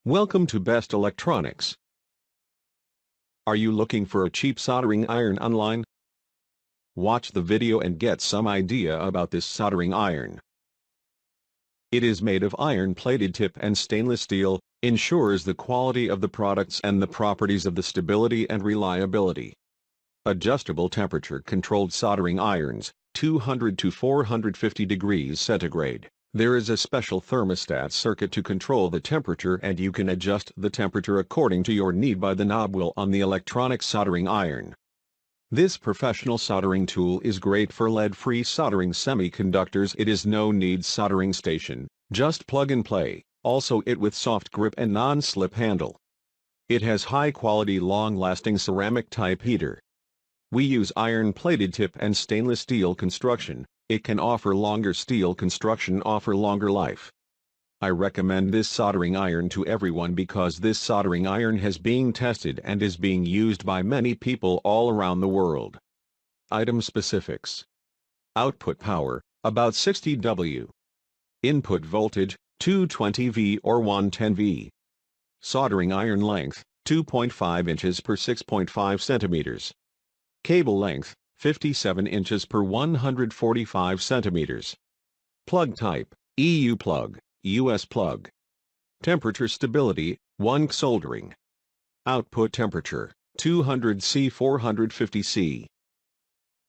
Welcome to Best Electronics. Are you looking for a cheap soldering iron online? Watch the video and get some idea about this soldering iron. It is made of iron-plated tip and stainless steel, ensures the quality of the products and the properties of the stability and reliability. Adjustable temperature-controlled soldering irons, 200 to 450 degrees centigrade. There is a special thermostat circuit to control the temperature, and you can adjust the temperature according to your need by the knob wheel on the electronic soldering iron. This professional soldering tool is great for lead-free soldering semiconductors. It is no-need soldering station, just plug and play, also it with soft grip and non-slip handle. It has high-quality long-lasting ceramic type heater. We use iron-plated tip and stainless steel construction. It can offer longer steel construction, offer longer life. I recommend this soldering iron to everyone because this soldering iron has been tested and is being used by many people all around the world. Item specifics. Output power, about 60 W. Input voltage, 220 V or 110 V. Soldering iron length, 2.5 inches per 6.5 centimeters. Cable length, 57 inches per 145 centimeters. Plug type, EU plug, US plug. Temperature stability, 1 soldering. Output temperature, 200 C 450 C.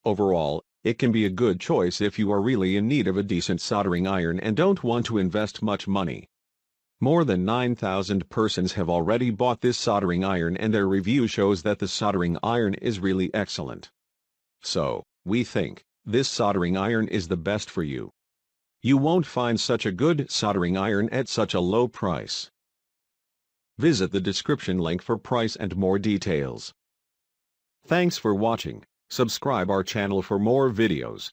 Overall, it can be a good choice if you are really in need of a decent soldering iron and don't want to invest much money. More than 9,000 persons have already bought this soldering iron, and their review shows that the soldering iron is really excellent. So, we think this soldering iron is the best for you. You won't find such a good soldering iron at such a low price. Visit the description link for price and more details. Thanks for watching. Subscribe our channel for more videos.